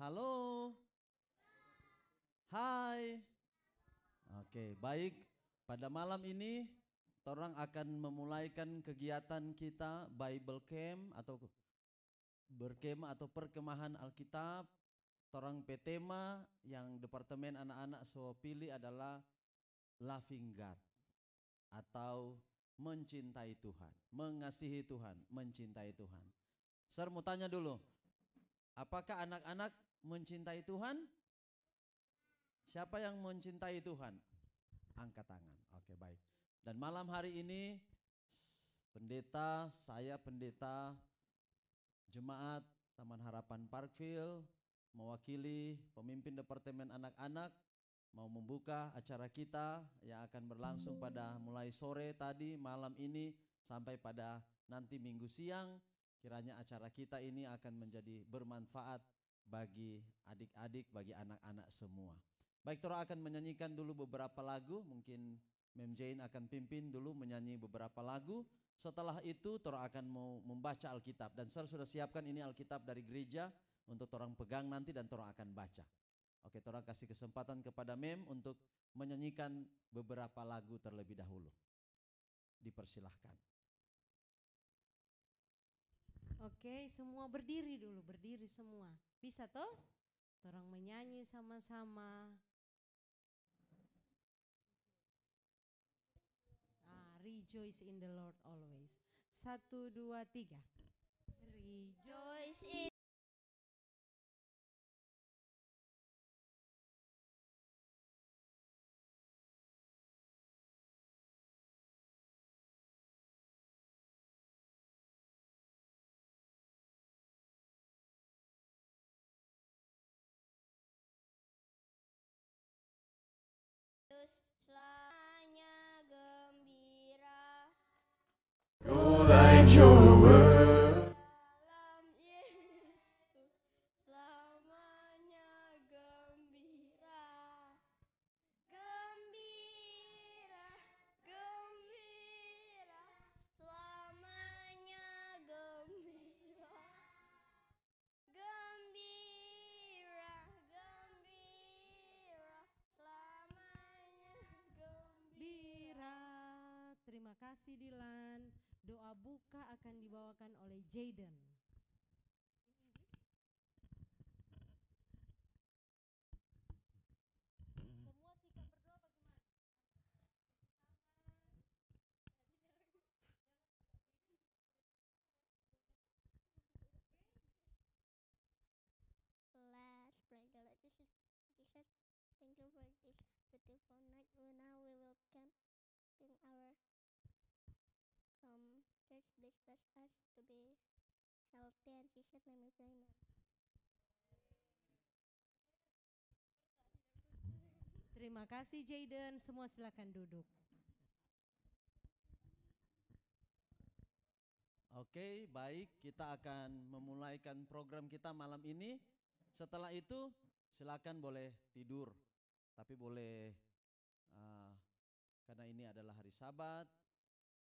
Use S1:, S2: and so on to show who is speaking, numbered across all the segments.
S1: Halo, hai. Oke, baik. Pada malam ini, orang akan memulaikan kegiatan kita Bible Camp atau berkemah atau perkemahan Alkitab. Orang petema yang Departemen Anak-anak so pilih adalah Loving God atau mencintai Tuhan, mengasihi Tuhan, mencintai Tuhan. Saya mau tanya dulu, apakah anak-anak mencintai Tuhan? Siapa yang mencintai Tuhan? Angkat tangan. Oke, baik. Dan malam hari ini saya pendeta Jemaat Taman Harapan Parkville mewakili pemimpin Departemen Anak-anak mau membuka acara kita yang akan berlangsung pada mulai sore tadi malam ini sampai pada nanti minggu siang. Kiranya acara kita ini akan menjadi bermanfaat bagi adik-adik, bagi anak-anak semua. Baik, Tora akan menyanyikan dulu beberapa lagu. Mungkin Mem Jane akan pimpin dulu menyanyi beberapa lagu. Setelah itu Tora akan mau membaca Alkitab. Dan saya sudah siapkan ini Alkitab dari gereja untuk Tora pegang nanti dan Tora akan baca. Oke, Tora kasih kesempatan kepada Mem untuk menyanyikan beberapa lagu terlebih dahulu. Dipersilahkan.
S2: Oke, semua berdiri dulu, berdiri semua. Bisa toh? Orang menyanyi sama-sama. Rejoice in the Lord always. 1, 2, 3. Rejoice in selamanya gembira.
S3: Go like your word.
S2: Dalam Yesus selamanya gembira. Gembira, gembira, selamanya gembira. Gembira, gembira, selamanya gembira. Terima kasih Dilan. Doa buka akan dibawakan oleh Jaden. Semua sikap berdoa bagaimana?
S4: Let's pray the Lord Jesus. Jesus, thank you for this beautiful night. Now we will camping our church. Please bless us to be healthy, and Jesus, let me pray. Amen.
S2: Terima kasih Jaden. Semua silakan duduk.
S1: Oke, baik, kita akan memulaikan program kita malam ini. Setelah itu silakan boleh tidur. Tapi boleh karena ini adalah hari Sabat,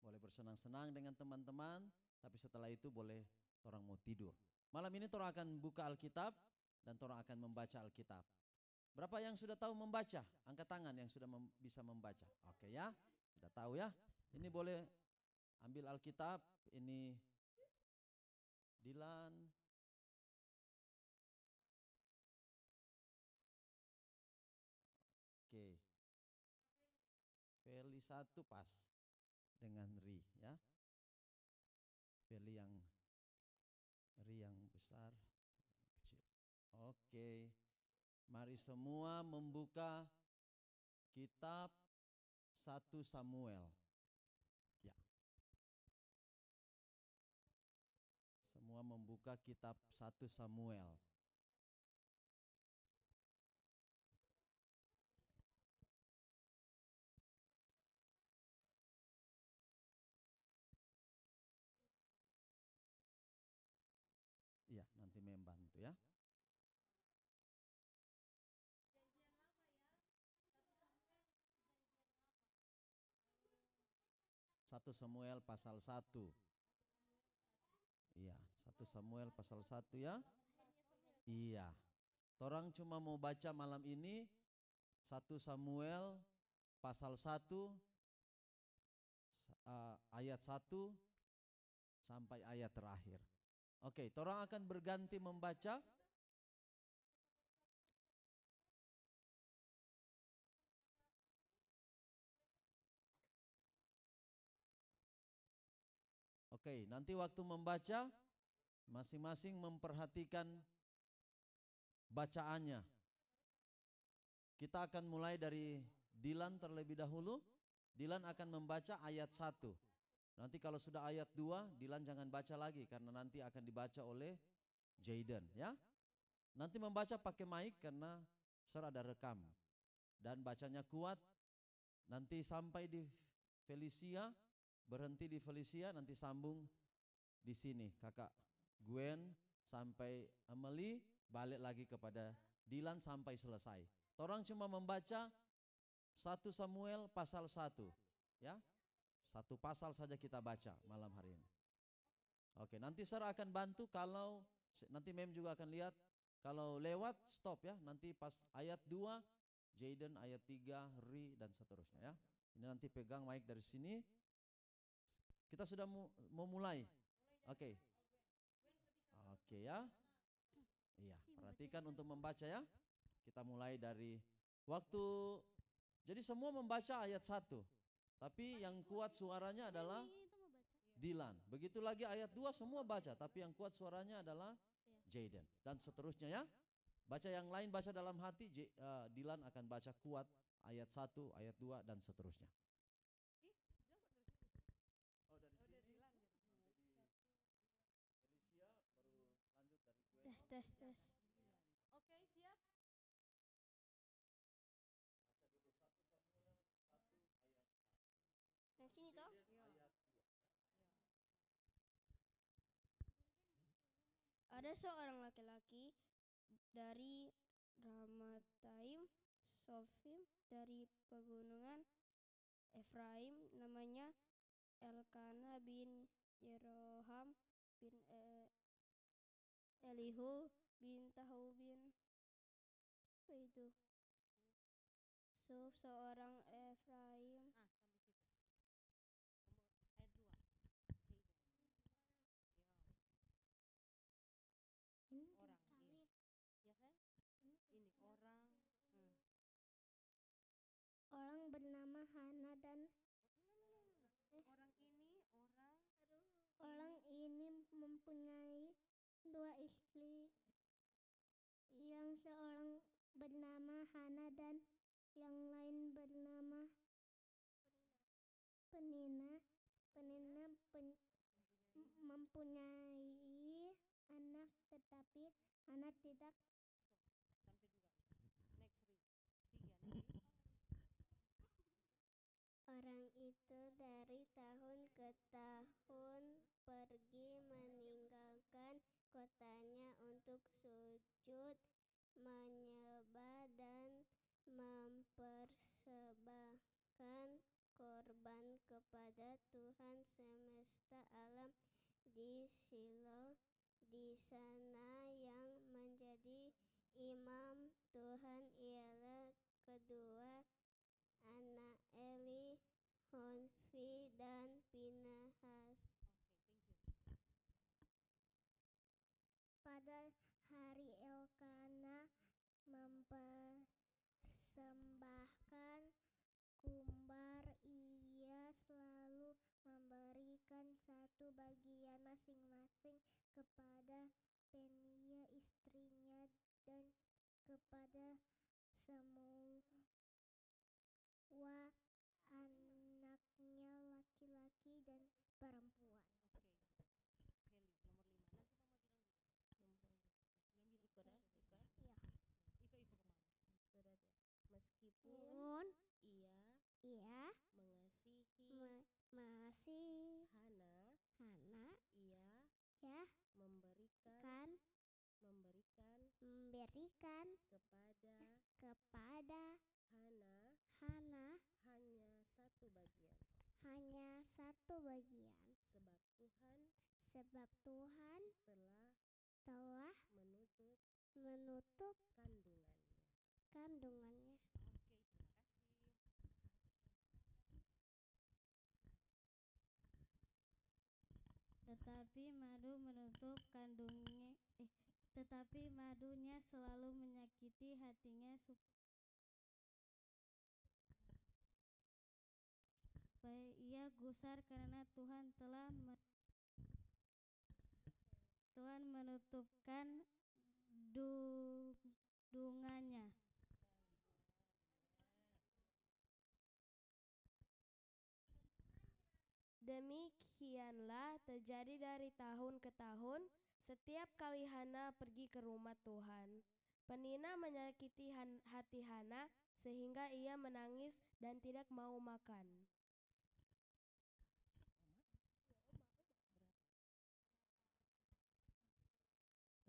S1: boleh bersenang-senang dengan teman-teman, tapi setelah itu boleh orang mau tidur. Malam ini orang akan buka Alkitab dan orang akan membaca Alkitab. Berapa yang sudah tahu membaca? Angkat tangan yang sudah bisa membaca. Oke ya, sudah tahu ya. Ini boleh ambil Alkitab, ini Dilan. Oke. Feli 1 pas dengan Ri ya. Feli yang Ri yang besar, kecil. Oke. Mari semua membuka kitab 1 Samuel. Ya. Semua membuka kitab 1 Samuel. Iya, nanti membantu ya. Satu Samuel pasal 1. Iya, 1 Samuel pasal 1 ya. Iya. Torang cuma mau baca malam ini 1 Samuel pasal 1 ayat 1 sampai ayat terakhir. Oke, torang akan berganti membaca. Oke, nanti waktu membaca masing-masing memperhatikan bacaannya. Kita akan mulai dari Dilan terlebih dahulu. Dilan akan membaca ayat 1. Nanti kalau sudah ayat 2, Dilan jangan baca lagi karena nanti akan dibaca oleh Jaden, ya. Nanti membaca pakai mic karena Sir ada rekam. Dan bacanya kuat. Nanti sampai di Felicia, berhenti di Felicia, nanti sambung di sini Kakak Gwen sampai Emily, balik lagi kepada Dilan sampai selesai. Orang cuma membaca 1 Samuel pasal 1, ya. 1 pasal saja kita baca malam hari ini. Oke, nanti Sarah akan bantu kalau nanti Mem juga akan lihat kalau lewat stop ya. Nanti pas ayat 2 Jaden, ayat 3 Ri dan seterusnya ya. Ini nanti pegang mic dari sini. Kita sudah mau mulai. Oke. Oke ya. Iya, perhatikan untuk membaca ya. Kita mulai dari waktu. Jadi semua membaca ayat 1. Tapi yang kuat suaranya adalah Dilan. Begitu lagi ayat 2 semua baca, tapi yang kuat suaranya adalah Jaden. Dan seterusnya ya. Baca yang lain baca dalam hati, Dilan akan baca kuat ayat 1, ayat 2 dan seterusnya.
S4: Tes tes.
S2: Oke, siap.
S4: Yang sini toh? Ada seorang laki-laki dari Ramataim Sofim dari pegunungan Efraim, namanya Elkana bin Yeroham bin Elihu bin Tahu bin Suf, seorang Efraim.
S2: Orang ini. Ya kan? Ini orang.
S4: Orang bernama Hana dan orang ini mempunyai 2 istri, yang seorang bernama Hana dan yang lain bernama Penina. Mempunyai anak, tetapi anak tidak. Orang itu dari tahun ke tahun pergi meninggalkan kotanya untuk sujud, menyembah dan mempersembahkan korban kepada Tuhan semesta alam di Shilo. Di sana yang menjadi imam Tuhan ialah kedua anak Eli, Honfi dan Pinehas. Pada hari Elkana mempersembahkan kumbar, ia selalu memberikan 1 bagian masing-masing kepada Penia istrinya dan kepada semua anaknya laki-laki dan perempuan. Meskipun ia mengasihi Hana, ia memberikan kepada Hana hanya 1 bagian. Sebab Tuhan telah menutup
S2: kandungannya.
S4: kandungannya.
S2: Oke, terima kasih.
S5: Tetapi madu menutup kandungnya, tetapi madunya selalu menyakiti hatinya supaya ia gusar karena Tuhan menutupkan dungannya.
S6: Demikianlah terjadi dari tahun ke tahun, setiap kali Hana pergi ke rumah Tuhan. Penina menyakiti hati Hana sehingga ia menangis dan tidak mau makan.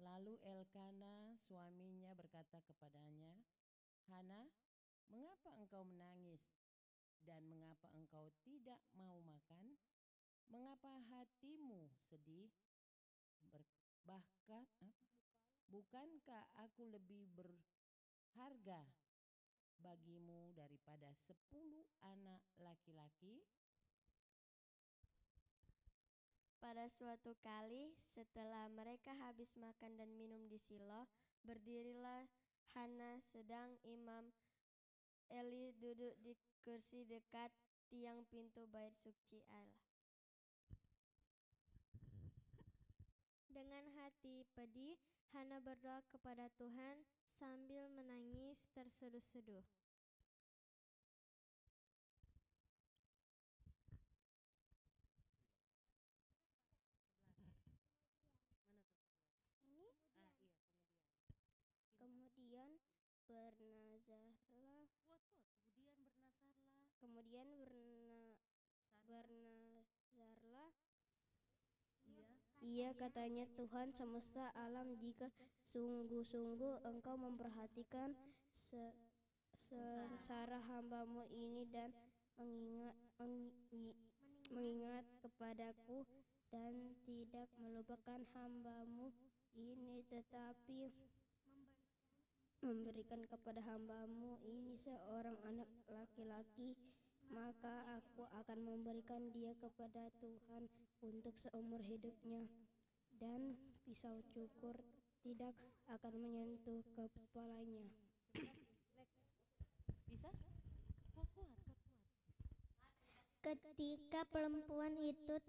S7: Lalu Elkana suaminya berkata kepadanya, "Hana, mengapa engkau menangis? Dan mengapa engkau tidak mau makan? Mengapa hatimu sedih? Bukankah aku lebih berharga bagimu daripada 10 anak laki-laki?"
S6: Pada suatu kali, setelah mereka habis makan dan minum di Silo, berdirilah Hana sedang Imam Eli duduk di kursi dekat tiang pintu bait suci Allah.
S4: Dengan hati pedih, Hana berdoa kepada Tuhan sambil menangis terseduh-seduh. Kemudian bernazarlah. Ia katanya, Tuhan semesta alam, jika sungguh-sungguh Engkau memperhatikan sengsara hamba-Mu ini dan mengingat kepadaku dan tidak melupakan hamba-Mu ini, tetapi memberikan kepada hamba-Mu ini seorang anak laki-laki, maka aku akan memberikan dia kepada Tuhan untuk seumur hidupnya, dan pisau cukur tidak akan menyentuh kepalanya.
S2: Bisa?
S4: Ketika perempuan itu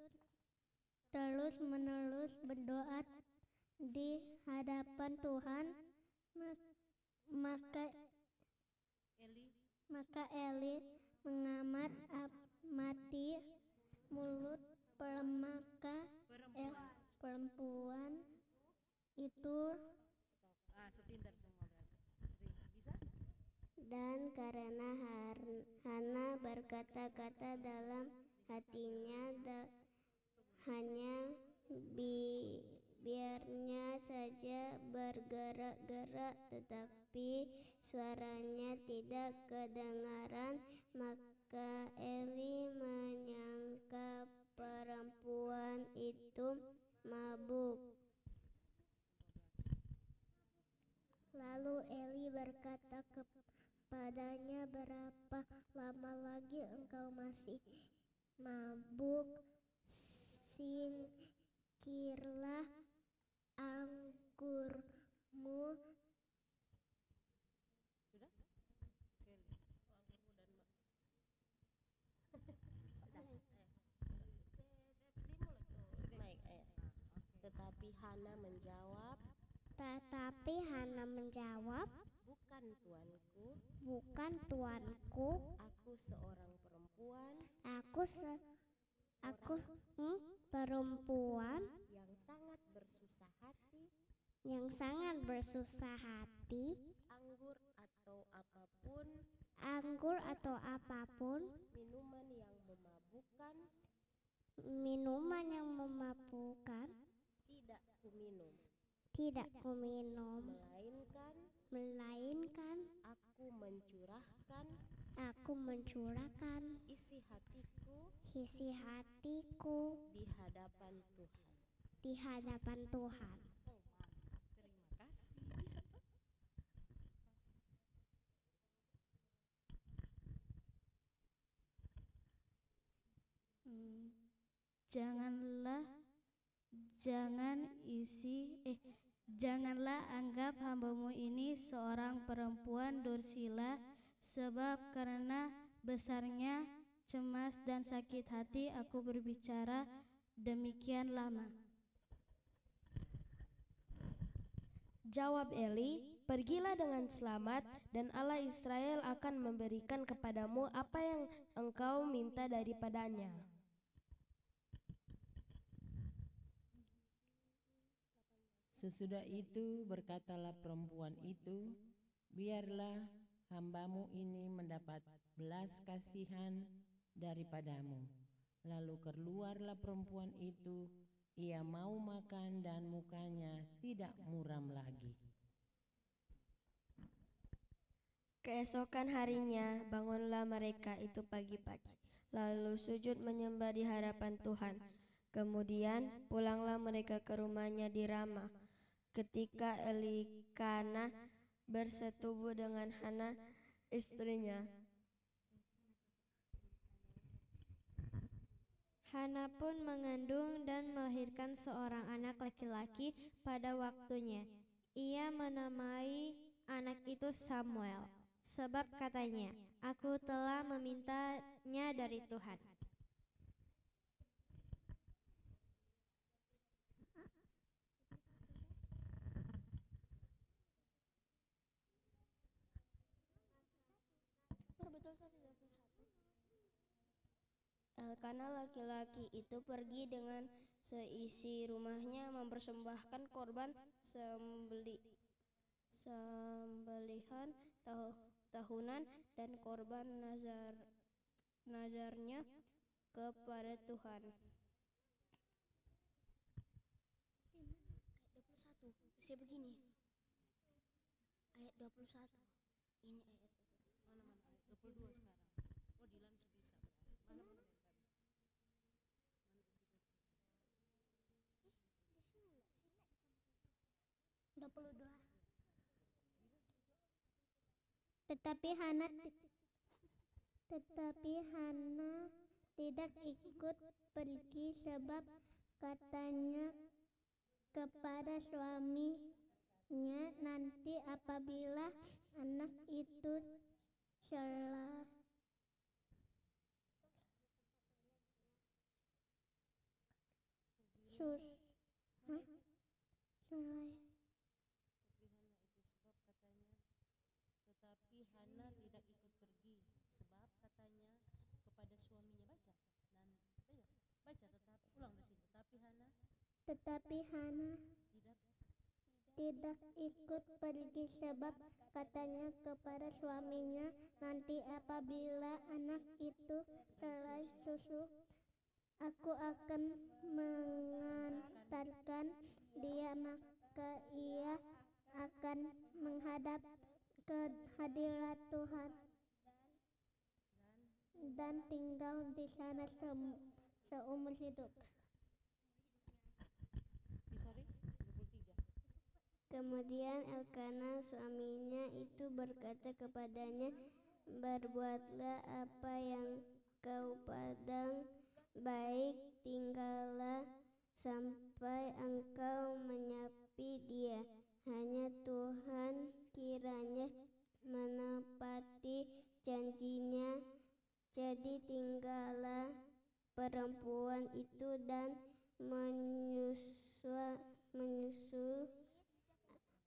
S4: terus-menerus berdoa di hadapan Tuhan, maka Eli mengamati mulut perempuan itu,
S2: Sepintar semua berarti. Bisa?
S4: dan karena Hana berkata-kata dalam hatinya, hanya biarnya saja bergerak-gerak, tetapi suaranya tidak kedengaran. Maka Eli menyangka perempuan itu mabuk. Lalu Eli berkata kepadanya, berapa lama lagi engkau masih mabuk? Singkirlah anggurmu.
S2: Sudah?
S6: Tetapi
S4: Hana menjawab,
S6: "Bukan tuanku,
S4: bukan tuanku,
S6: aku seorang perempuan
S4: aku perempuan
S6: yang sangat bersusah hati.
S4: Anggur atau apapun, minuman yang memabukkan tidak kuminum, melainkan aku mencurahkan isi hatiku
S6: di hadapan Tuhan."
S4: di hadapan Tuhan.
S2: Terima kasih. Bisa
S5: janganlah janganlah anggap hambamu ini seorang perempuan dursila, sebab karena besarnya cemas dan sakit hati aku berbicara demikian lama.
S4: Jawab Eli, pergilah dengan selamat dan Allah Israel akan memberikan kepadamu apa yang engkau minta daripadanya.
S7: Sesudah itu berkatalah perempuan itu, biarlah hambamu ini mendapat belas kasihan daripadamu. Lalu keluarlah perempuan itu, ia mau makan dan mukanya tidak muram lagi.
S6: Keesokan harinya bangunlah mereka itu pagi-pagi, lalu sujud menyembah di hadapan Tuhan. Kemudian pulanglah mereka ke rumahnya di Rama. Ketika Elikana bersetubuh dengan Hana istrinya,
S8: Hana pun mengandung dan melahirkan seorang anak laki-laki pada waktunya. Ia menamai anak itu Samuel, sebab katanya, "Aku telah memintanya dari Tuhan."
S4: Elkana laki-laki itu pergi dengan seisi rumahnya mempersembahkan korban sembelihan tahunan dan korban nazarnya kepada Tuhan. Ayat 21, bisa begini. Ayat 21. Ini ayat mana-mana ayat 22 sekarang. Oh, Dilan bisa. Mana-mana. 22.
S8: Tetapi Hana tidak ikut pergi, sebab katanya kepada suaminya, "Nanti apabila anak itu selesai
S7: Tetapi Hana tidak ikut pergi, sebab katanya kepada suaminya,
S8: Tetapi Hana tidak ikut pergi, sebab katanya kepada suaminya, "Nanti apabila anak itu selesai susu, aku akan mengantarkan dia, maka ia akan menghadap ke hadirat Tuhan dan tinggal di sana seumur hidup." Kemudian Elkana suaminya itu berkata kepadanya, "Berbuatlah apa yang kau pandang baik, tinggallah sampai engkau menyapi dia. Hanya Tuhan kiranya menepati janjinya." Jadi tinggallah perempuan itu dan menyusu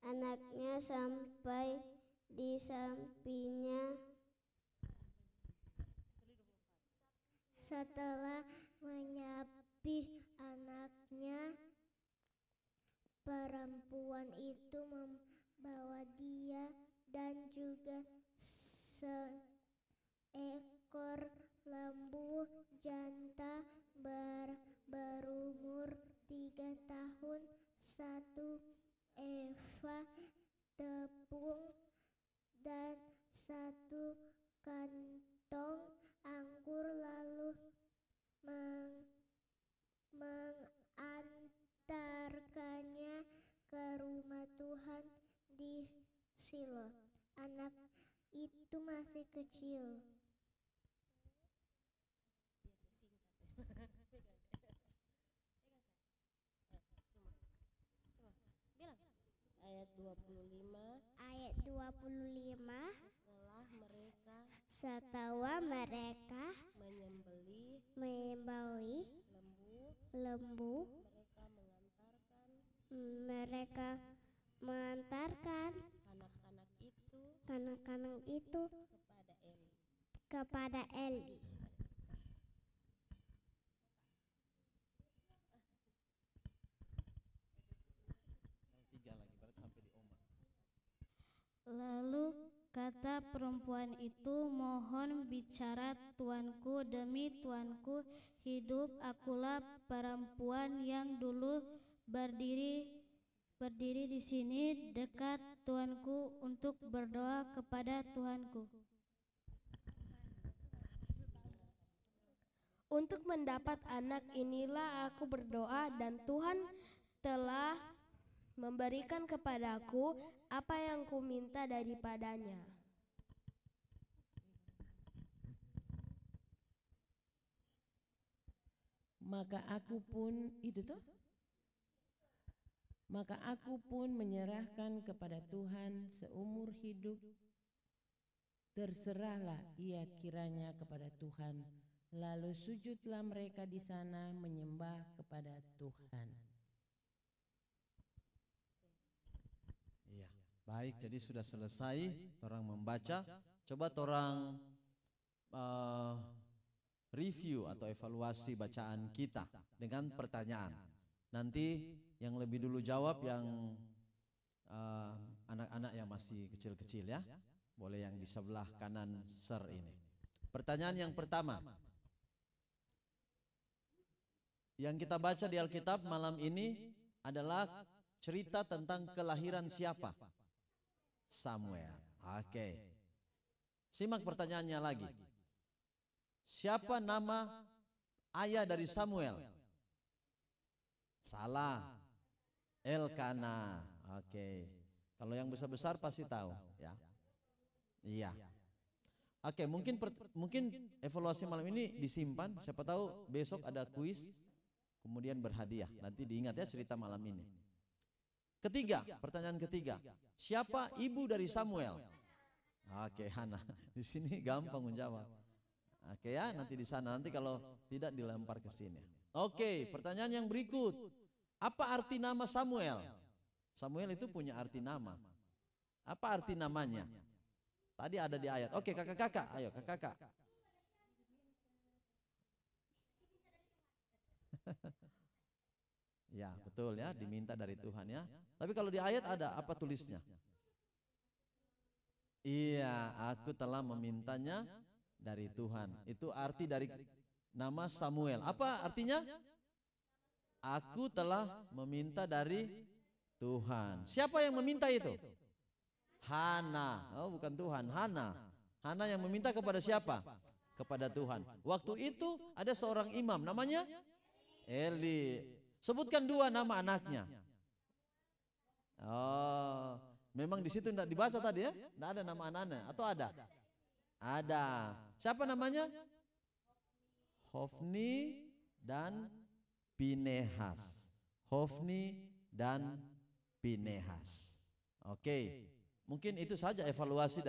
S8: anaknya sampai disapinya. Setelah menyapi anaknya, perempuan itu membawa dia dan juga seekor lembu jantan berumur 3 tahun, 1 eva tepung, dan 1 kantong anggur, lalu mengantarkannya ke rumah Tuhan di Silo. Anak itu masih kecil.
S6: 25
S4: ayat 25
S6: setelah mereka
S4: menyembelih
S6: menyembelih
S4: lembu
S6: mereka mengantarkan
S4: kanak-kanak itu
S6: kepada Eli.
S5: Lalu kata perempuan itu, mohon bicara tuanku, demi tuanku hidup, akulah perempuan yang dulu berdiri di sini dekat tuanku untuk berdoa kepada Tuanku.
S9: Untuk mendapat anak inilah aku berdoa, dan Tuhan telah memberikan kepadaku apa yang kuminta daripadanya.
S10: Maka aku pun menyerahkan kepada Tuhan seumur hidup. Terserahlah ia kiranya kepada Tuhan. Lalu sujudlah mereka di sana menyembah kepada Tuhan.
S1: Iya, baik. Jadi sudah selesai orang membaca. Coba orang review atau evaluasi bacaan kita dengan pertanyaan. Nanti yang lebih dulu jawab yang anak-anak yang masih kecil-kecil ya. Boleh yang di sebelah kanan sir ini. Pertanyaan yang pertama. Yang kita baca di Alkitab malam ini adalah cerita tentang kelahiran siapa? Samuel. Oke. Simak pertanyaannya lagi. Siapa nama ayah dari Samuel? Salah. Elkana. Oke. Kalau yang besar-besar pasti tahu, ya. Iya. Oke, mungkin evaluasi malam ini disimpan. Siapa tahu besok ada kuis, kemudian berhadiah. Nanti diingat ya cerita malam ini. Ketiga, pertanyaan ketiga. Siapa ibu dari Samuel? Oke, Hana. Di sini gampang menjawab. Oke ya, nanti di sana. Nanti kalau tidak dilempar ke sini. Oke, pertanyaan yang berikut. Apa arti nama Samuel? Samuel itu punya arti nama. Apa arti namanya? Tadi ada di ayat. Oke, kakak-kakak. Ayo, kakak-kakak. Ya, betul ya, diminta dari Tuhan ya. Tapi kalau di ayat ada apa tulisnya? Iya, aku telah memintanya dari Tuhan. Itu arti dari nama Samuel. Apa artinya? Aku telah meminta dari Tuhan. Siapa yang meminta itu? Hana. Oh, bukan Tuhan, Hana. Hana yang meminta kepada siapa? Kepada Tuhan. Waktu itu ada seorang imam namanya Eli. Sebutkan dua nama anaknya. Oh, memang di situ tidak dibaca tadi ya? Tidak ada nama anaknya atau ada? Ada. Siapa namanya? Hofni dan Pinehas. Hofni dan Pinehas. Oke. Mungkin itu saja evaluasi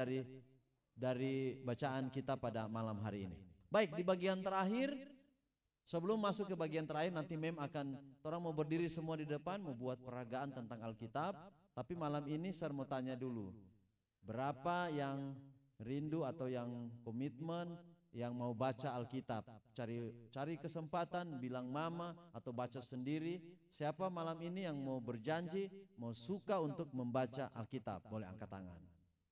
S1: dari bacaan kita pada malam hari ini. Baik, di bagian terakhir, sebelum masuk ke bagian terakhir nanti Mem akan, orang mau berdiri semua di depan, mau buat peragaan tentang Alkitab. Tapi malam ini saya mau tanya dulu, berapa yang rindu atau yang komitmen yang mau baca Alkitab? Cari kesempatan, bilang mama atau baca sendiri. Siapa malam ini yang mau berjanji, mau suka untuk membaca Alkitab? Boleh angkat tangan.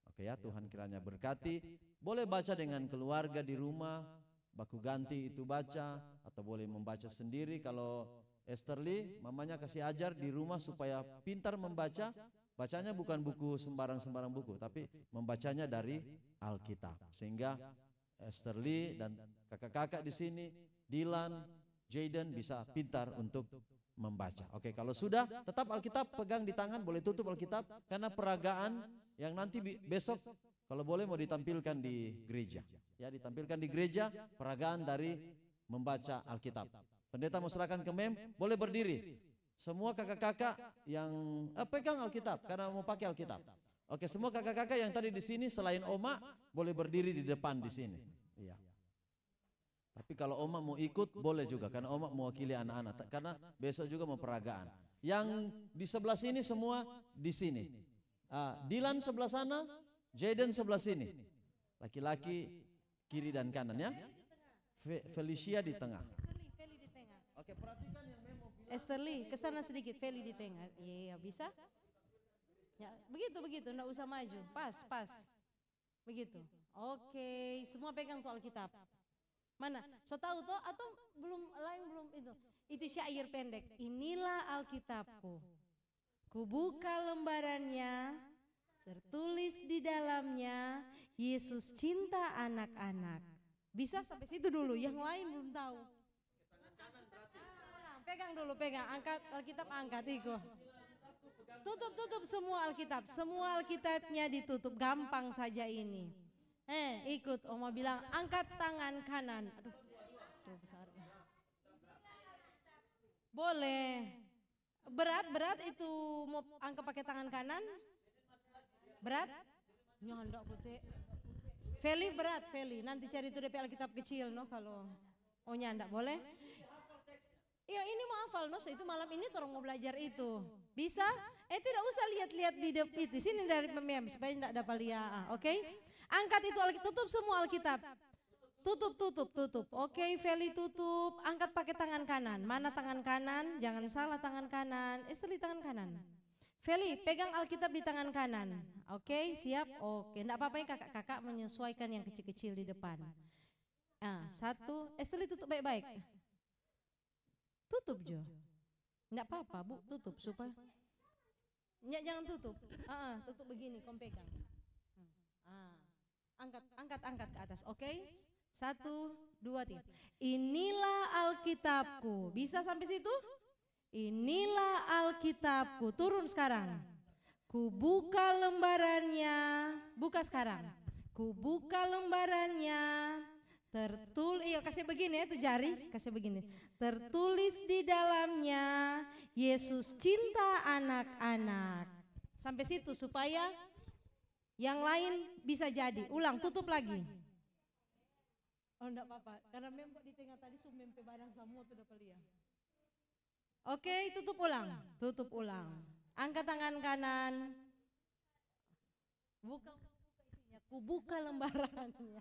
S1: Oke ya, Tuhan kiranya berkati. Boleh baca dengan keluarga di rumah, baku ganti itu baca, atau boleh membaca sendiri. Kalau Esterly, mamanya kasih ajar di rumah supaya pintar membaca. Bacanya bukan buku sembarang buku, tapi membacanya dari Alkitab. Sehingga Esterly dan kakak-kakak di sini, Dylan, Jaden bisa pintar untuk membaca. Oke, kalau sudah, tetap Alkitab pegang di tangan, boleh tutup Alkitab karena peragaan yang nanti besok kalau boleh mau ditampilkan di gereja. Ya, ditampilkan di gereja peragaan dari membaca Alkitab. Pendeta mau serahkan ke Mem, boleh berdiri. Semua kakak-kakak yang pegang Alkitab karena mau pakai Alkitab. Oke, semua kakak-kakak yang tadi di sini selain Oma boleh berdiri di depan di sini. Iya. Tapi kalau Oma mau ikut boleh juga karena Oma mewakili anak-anak karena besok juga mau peragaan. Yang di sebelah sini semua di sini. Dilan sebelah sana, Jaden sebelah sini. Laki-laki kiri dan kanan ya. Felicia di tengah.
S2: Feli di tengah.
S1: Oke, perhatikan yang memo.
S2: Esterly, ke sana sedikit, Feli di tengah. Iya, bisa? Ya, begitu, enggak usah maju. Pas. Begitu. Oke, semua pegang tuh Alkitab. Mana? So tahu toh atau belum itu. Itu syair pendek. Inilah Alkitabku. Kubuka lembarannya, tertulis di dalamnya Yesus cinta anak-anak. Bisa sampai situ dulu, yang lain belum tahu. Pegang dulu, angkat Alkitab, angkat Iko. Tutup semua Alkitab, semua Alkitabnya ditutup, gampang saja ini. Ikut Oma bilang, angkat tangan kanan. Aduh, besar. Boleh. Berat itu mau angkat pakai tangan kanan? Berat? Nyondak putih. Feli berat, Feli. Nanti cari itu DP Alkitab kecil no kalau nyandak boleh. Iya ini mau hafal no, so itu malam ini orang mau belajar itu. Bisa? Tidak usah lihat-lihat di sini dari pemimpin supaya tidak dapat lihat. Oke? Angkat itu Alkitab, tutup semua Alkitab. Tutup. Oke, Feli tutup. Angkat pakai tangan kanan. Mana tangan kanan? Jangan salah tangan kanan. Esteli tangan kanan. Feli pegang Alkitab di tangan kanan. Oke, siap? Oke, enggak apa-apa ya kakak-kakak menyesuaikan yang kecil-kecil di depan. Satu, Esteli tutup baik-baik. Tutup Jo. Enggak apa-apa Bu, tutup supaya. Jangan tutup. Tutup begini, kom pegang. Angkat ke atas, oke? 1, 2, 3. Inilah Alkitabku. Bisa sampai situ? Inilah Alkitabku. Turun sekarang. Kubuka lembarannya. Buka sekarang. Kubuka lembarannya. Tertulis, kasih begini ya, itu jari, kasih begini. Tertulis di dalamnya Yesus cinta anak-anak. Sampai situ supaya yang lain bisa jadi. Ulang, tutup lagi. Oh enggak apa-apa, karena memang di tengah tadi sumempe barang semua tuh dapat lihat. Oke, tutup ulang. Angkat tangan kanan. Kubuka lembarannya.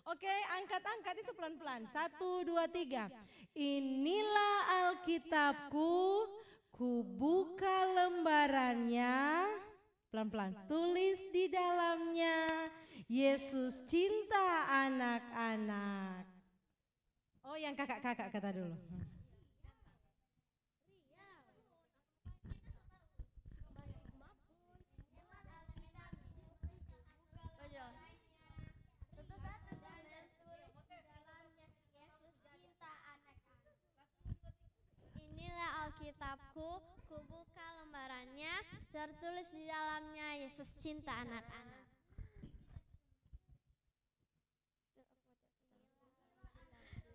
S2: Oke, angkat itu pelan-pelan. 1, 2, 3. Inilah Alkitabku, kubuka lembarannya. Pelan-pelan. Tulis di dalamnya Yesus cinta anak-anak. Oh, yang kakak-kakak kata dulu.
S8: Inilah Alkitabku, kubuka lembarannya, tertulis di dalamnya Yesus cinta anak-anak.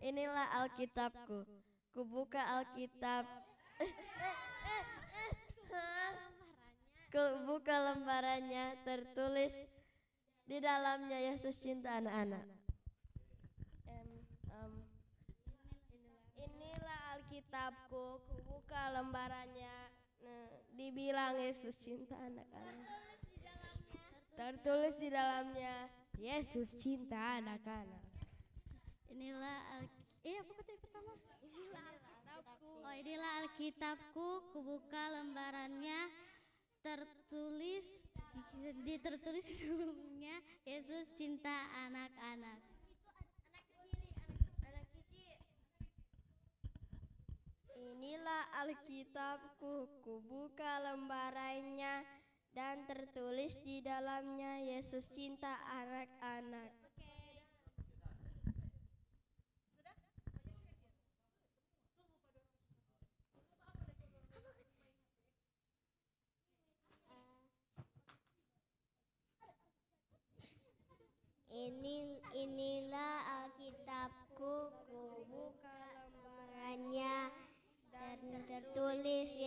S6: Inilah Alkitabku, kubuka Alkitab, kubuka lembarannya, tertulis di dalamnya Yesus cinta anak-anak.
S9: Inilah Alkitabku, kubuka lembarannya, dibilang Yesus cinta anak-anak. Tertulis di dalamnya Yesus cinta anak-anak.
S5: Apa kata yang pertama? Inilah Alkitabku, kubuka lembarannya, tertulis di dalamnya Yesus cinta anak-anak.
S9: Inilah Alkitabku, kubuka lembarannya, dan tertulis di dalamnya Yesus cinta anak-anak.
S8: Inilah Alkitabku, kubuka lembarannya, dan tertulis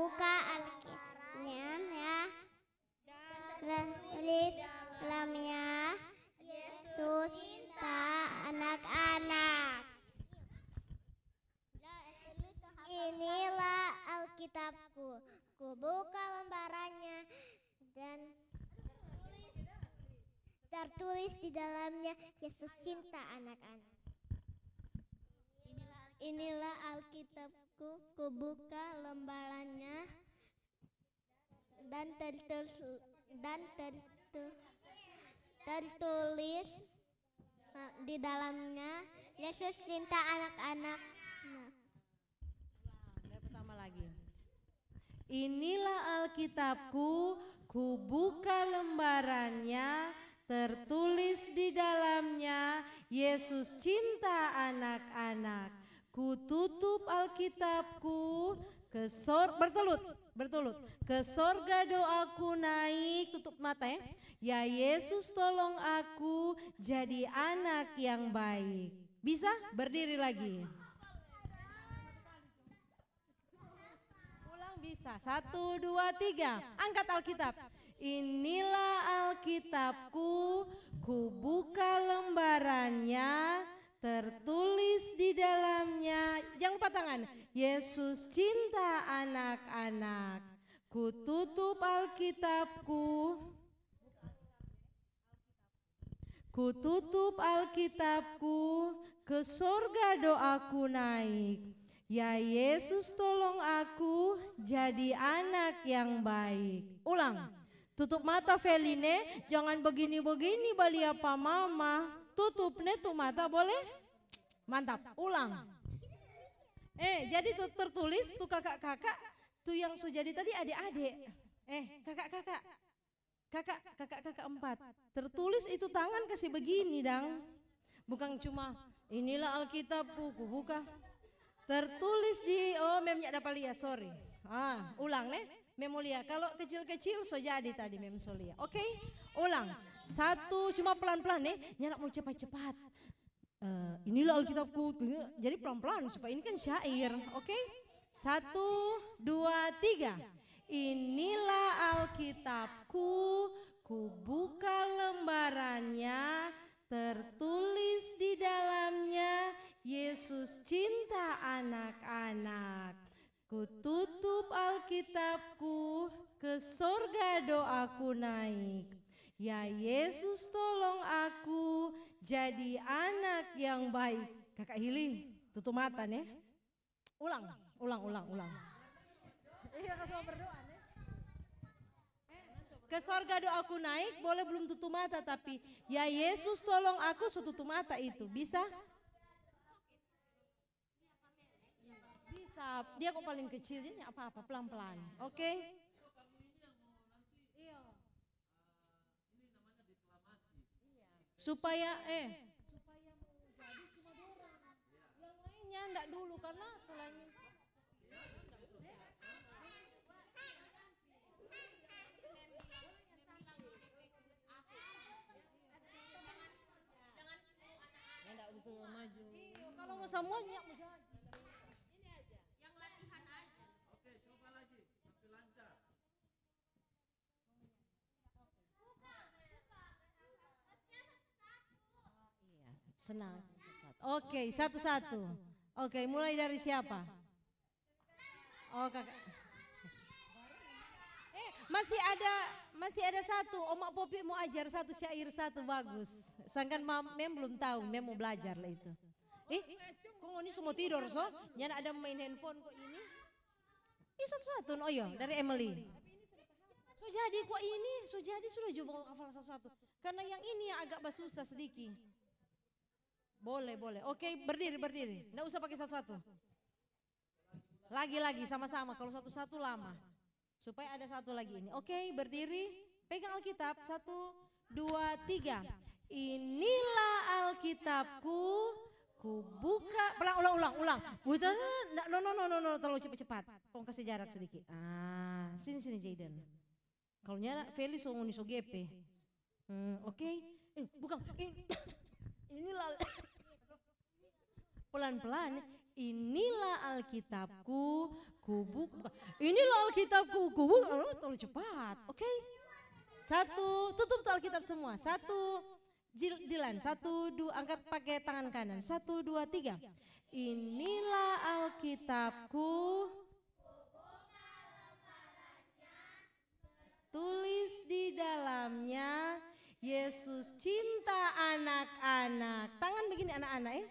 S8: buka Alkitabnya ya. Tulis dalamnya Yesus cinta anak-anak. Inilah Alkitabku, ku buka lembarannya dan tertulis di dalamnya Yesus cinta anak-anak. Inilah Alkitabku, ku buka lembarannya dan tertulis di dalamnya Yesus cinta anak-anak.
S2: Dari pertama lagi. Inilah Alkitabku, ku buka lembarannya, tertulis di dalamnya Yesus cinta anak-anak. Ku tutup Alkitabku, bertelut, ke sorga doaku naik, tutup mata ya. Ya Yesus tolong aku jadi anak yang baik. Bisa? Berdiri lagi. Ulang bisa. 1, 2, 3. Angkat Alkitab. Inilah Alkitabku, ku buka lembarannya, tertulis di dalamnya, jangan lupa tangan, Yesus cinta anak-anak. Ku tutup Alkitabku, ke sorga doaku naik. Ya Yesus tolong aku jadi anak yang baik. Ulang, tutup mata Feline, jangan begini-begini bali apa mama. Tutup tuh mata boleh? Mantap, ulang. Jadi tuh tertulis tuh kakak-kakak, tuh yang Sujadi tadi adik-adik. Kakak-kakak 4. Tertulis itu tangan kasih begini dang. Bukan cuma inilah Alkitabku, ku buka. Tertulis di memnya dapat lihat, sorry. Ulang Mem mulia. Kalau kecil-kecil Sujadi tadi Mem Solia. Oke? Ulang. 1 cuma pelan-pelan nyanak mau cepat-cepat. Inilah Alkitabku. Jadi pelan-pelan supaya ini kan syair. Oke? 1, 2, 3. Inilah Alkitabku, ku buka lembarannya, tertulis di dalamnya Yesus cinta anak-anak. Ku tutup Alkitabku, ke sorga doaku naik. Ya Yesus tolong aku jadi anak yang baik. Kakak Hili, tutup mata nih. Ulang. Iya, kasih berdoa nih. Ke sorga doaku naik, boleh belum tutup mata tapi ya Yesus tolong aku tutup mata itu. Bisa? Bisa. Dia kok paling kecil jadi apa-apa pelan-pelan. Oke? Supaya supaya mau jadi cuma dorang. Yang lainnya enggak dulu karena tulangnya. Enggak disuruh maju. Iya, kalau mau semuanya mau jadi. Ini aja. Yang latihan aja. Oke, coba lagi. Tapi lancar. Senang. Oke, satu-satu. Oke, mulai dari siapa? Oh, kakak. Masih ada satu. Omak Popi mau ajar satu syair satu bagus. Sangkan Mem belum tahu, Mem mau belajar lah itu. Kok ini semua tidur so? Jangan ada main handphone kok ini. Ini satu-satu. Oh iya, dari Emily. Sujadi kok ini, Sujadi sudah coba hafal satu-satu. Karena yang ini yang agak susah sedikit. Boleh. Oke, berdiri. Nggak usah pakai satu-satu. Lagi sama-sama. Kalau satu-satu lama. Supaya ada satu lagi ini. Oke, berdiri. Pegang Alkitab. 1, 2, 3. Inilah Alkitabku. Ku buka. Ulang. No. Terlalu cepat. Kau kasih jarak sedikit. Sini Jaden. Kalau nyara Feli songoni so GP. Oke. Bukan. Inilah pelan-pelan. Inilah Alkitabku, inilah Alkitabku, terlalu cepat. Oke. Satu, tutup tuh Alkitab semua. Satu, Dilan. Satu, dua, angkat pakai tangan kanan. Satu, dua, tiga. Inilah Alkitabku. Tulis di dalamnya, Yesus cinta anak-anak. Tangan begini anak-anak ya.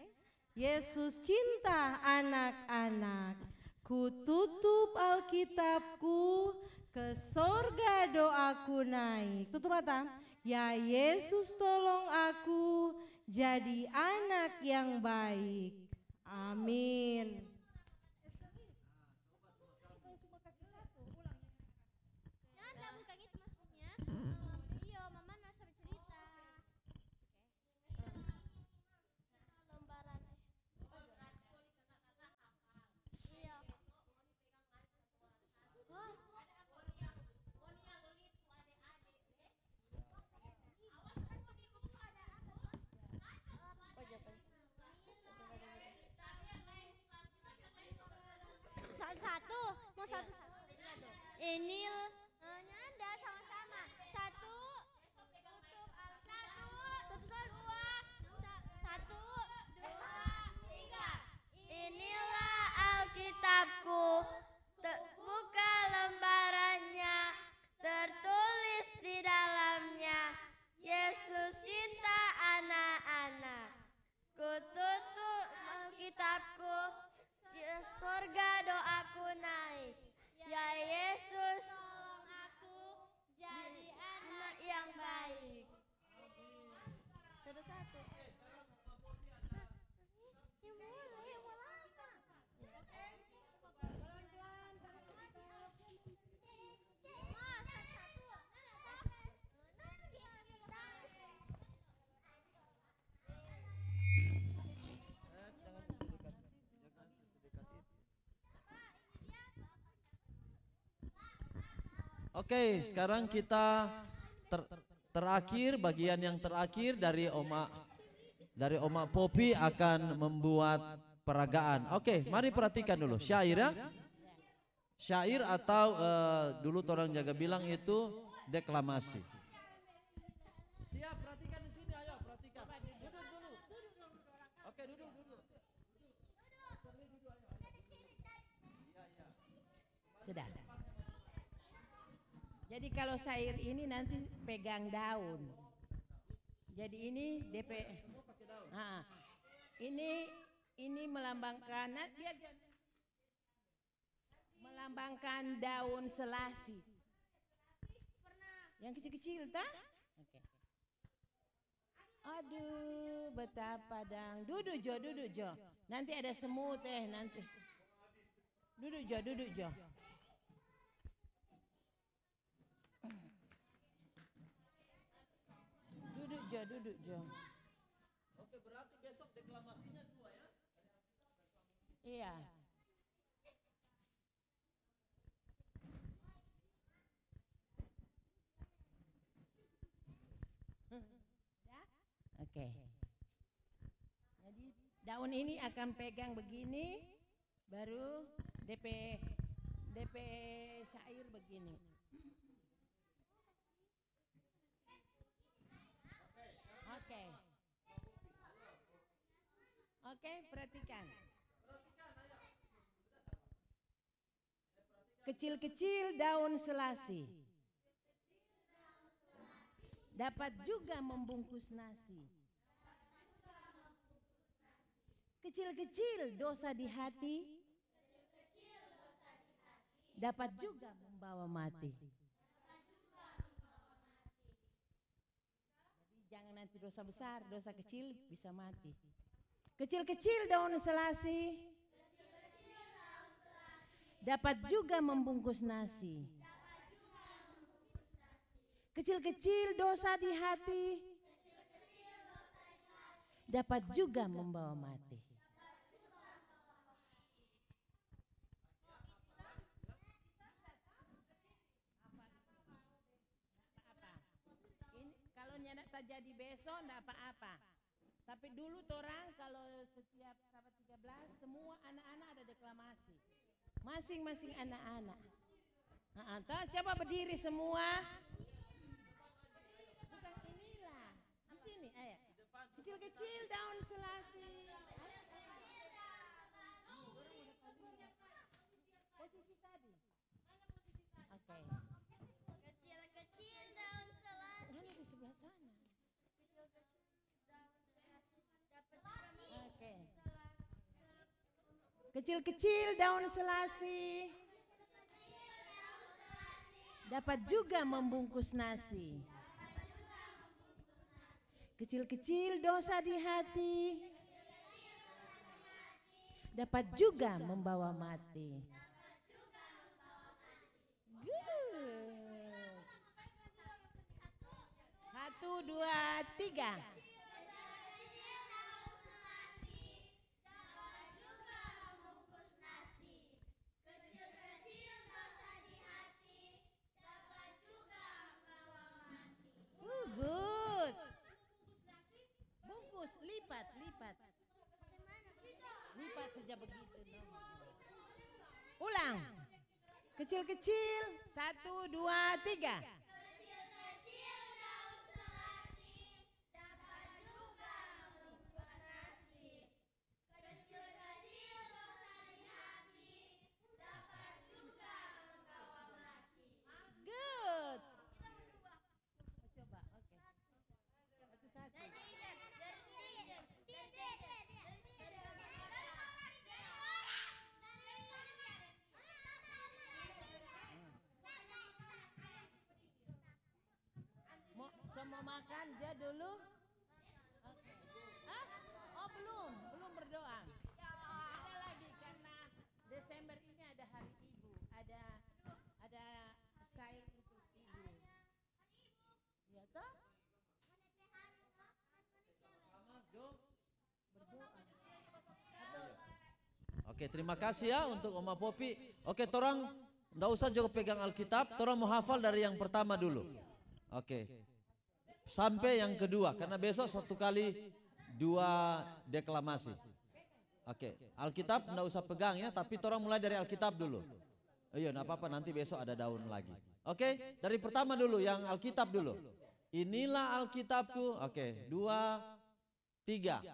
S2: Yesus cinta anak-anak. Ku tutup Alkitabku, ke sorga doaku naik. Tutup mata. Ya Yesus tolong aku jadi anak yang baik. Amin.
S11: Satu, mau satu. Ini nyanda sama-sama. Satu, dua, tiga. Inilah Alkitabku, buka lembarannya, tertulis di dalamnya, Yesus cinta anak-anak. Ku tutup Alkitabku, sorga doaku naik. Ya Yesus, tolong aku jadi anak yang baik. Satu-satu.
S1: Oke, sekarang kita terakhir, bagian yang terakhir dari Oma Popi akan membuat peragaan. Oke, mari perhatikan dulu syair ya. Syair atau dulu orang jaga bilang itu deklamasi. Siap, perhatikan di sini, ayo perhatikan. Duduk dulu. Oke, duduk.
S10: Sudah. Jadi kalau syair ini nanti pegang daun. Jadi ini DP. Ini melambangkan melambangkan daun selasi. Yang kecil-kecil tak? Oke. Aduh, betapa dang. Duduk Jo. Nanti ada semut nanti. Duduk Jo. Duduk Jo.
S1: Oke, berarti besok deklamasinya 2 ya?
S10: Iya. Oke. Jadi daun ini akan pegang begini, baru DP syair begini. Oke, perhatikan. Kecil-kecil daun selasi dapat juga membungkus nasi. Kecil-kecil dosa di hati dapat juga membawa mati. Jadi jangan nanti dosa besar, dosa kecil bisa mati. Kecil-kecil daun selasi dapat juga membungkus nasi. Kecil-kecil dosa di hati dapat juga membawa mati. Ini kalau nyedak terjadi besok enggak apa-apa. Tapi dulu torang kalau setiap Sabat 13 semua anak-anak ada deklamasi. Masing-masing anak-anak. Coba berdiri semua. Bukan inilah. Di sini, ayo. Kecil-kecil daun selasi. Posisi tadi. Oke.
S11: Kecil-kecil daun selasi.
S10: Ini di sebelah sana. Oke. Kecil-kecil daun selasi dapat juga membungkus nasi. Kecil-kecil dosa di hati dapat juga membawa mati. Good. 1, 2, 3. Good. Bungkus, lipat. Lipat saja begitu. Ulang. Kecil-kecil. 1, 2, 3.
S11: Kecil-kecil daun selasi dapat juga membungkus nasi. Kecil-kecil dosa di hati dapat juga membawa mati.
S10: Good. Coba, oke. Satu-satu. Mau makan aja dulu? Oke. Hah? Oh belum berdoa. Ada lagi karena Desember ini ada Hari Ibu, ada sayur untuk ibu. Ya toh?
S1: Oke, terima kasih ya untuk Oma Popi. Oke, torang ndak usah juga pegang Alkitab, torang mau hafal dari yang pertama dulu. Oke. Sampai yang kedua, karena besok 1 kali 2 deklamasi. Oke, Alkitab ndak usah pegang ya, tapi torang mulai dari Alkitab dulu. Iya, nggak apa-apa, nanti besok ada daun lagi. Oke, dari pertama dulu, yang Alkitab dulu. Inilah Alkitabku. Oke, 2, 3.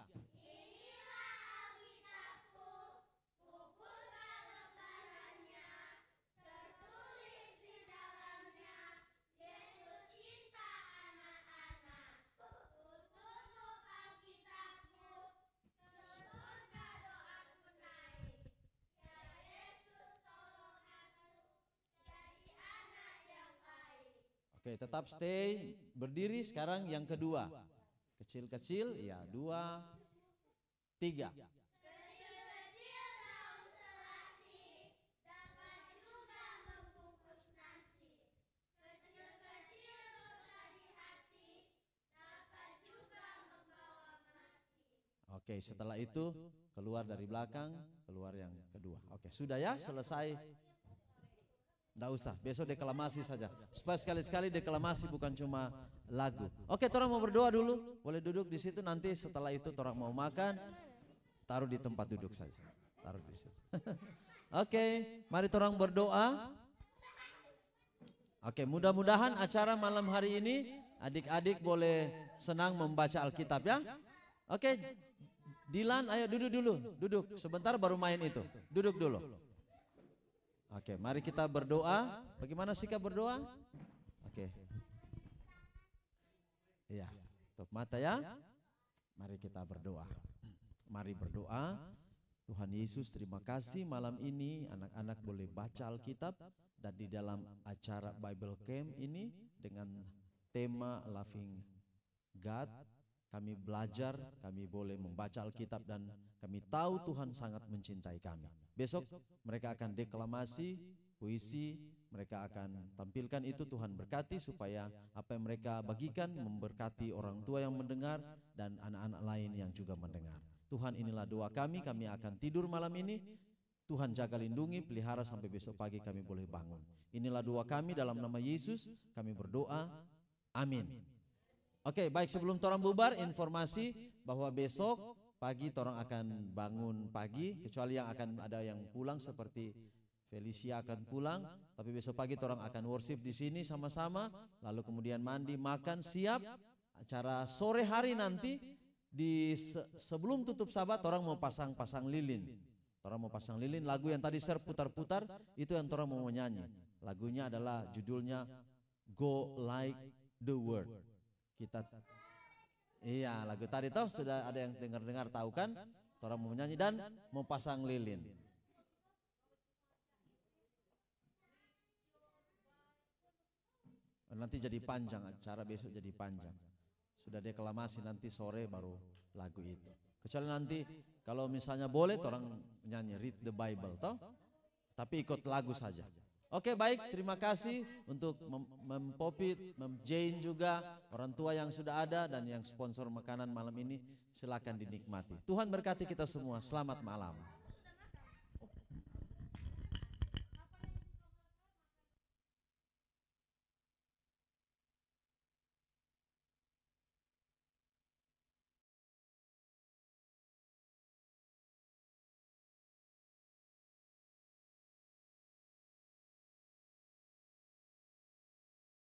S1: Oke, tetap stay berdiri. Sekarang yang kedua. Kecil-kecil, ya 2, 3.
S11: Kecil-kecil daun selasi dapat juga membungkus nasi. Kecil-kecil dosa di hati dapat juga membawa mati.
S1: Oke, setelah itu keluar dari belakang, keluar yang kedua. Oke, sudah ya, selesai. Nggak usah, besok deklamasi saja. Supaya sekali-sekali deklamasi bukan cuma lagu. Oke, torang mau berdoa dulu. Boleh duduk di situ, nanti setelah itu torang mau makan, taruh di tempat duduk saja. Taruh di situ. Oke, mari torang berdoa. Oke, mudah-mudahan acara malam hari ini adik-adik boleh senang membaca Alkitab ya. Oke, Dilan, ayo duduk dulu. Duduk, sebentar baru main itu. Duduk dulu. Oke, mari kita berdoa. Bagaimana sikap berdoa? Oke. Iya, tutup mata ya. Mari kita berdoa. Mari berdoa. Tuhan Yesus, terima kasih malam ini anak-anak boleh baca Alkitab, dan di dalam acara Bible Camp ini dengan tema Loving God, kami belajar, kami boleh membaca Alkitab, dan kami tahu Tuhan sangat mencintai kami. Besok mereka akan deklamasi, puisi, mereka akan tampilkan itu. Tuhan berkati supaya apa yang mereka bagikan memberkati orang tua yang mendengar dan anak-anak lain yang juga mendengar. Tuhan, inilah doa kami akan tidur malam ini. Tuhan jaga lindungi, pelihara sampai besok pagi kami boleh bangun. Inilah doa kami dalam nama Yesus, kami berdoa. Amin. Oke, baik, sebelum torang bubar, informasi bahwa besok pagi orang akan bangun pagi, kecuali yang akan ada yang pulang seperti Felicia akan pulang, tapi besok pagi orang akan worship di sini sama-sama, lalu kemudian mandi, makan, siap acara sore hari nanti sebelum tutup Sabat orang mau pasang lilin. Orang mau pasang lilin, lagu yang tadi share putar-putar itu yang orang mau nyanyi. Lagunya adalah judulnya Go Like the Word. Iya, lagu tadi toh sudah ada yang dengar tahu kan? Orang mau nyanyi dan mau pasang lilin. Nanti jadi panjang, acara besok jadi panjang. Sudah deklamasi, nanti sore baru lagu itu. Kecuali nanti kalau misalnya boleh orang nyanyi read the Bible toh, tapi ikut lagu saja. Oke, baik, terima kasih untuk Mempopit, Jane juga, orang tua yang sudah ada dan yang sponsor makanan malam ini, silakan dinikmati. Tuhan berkati kita semua, selamat malam.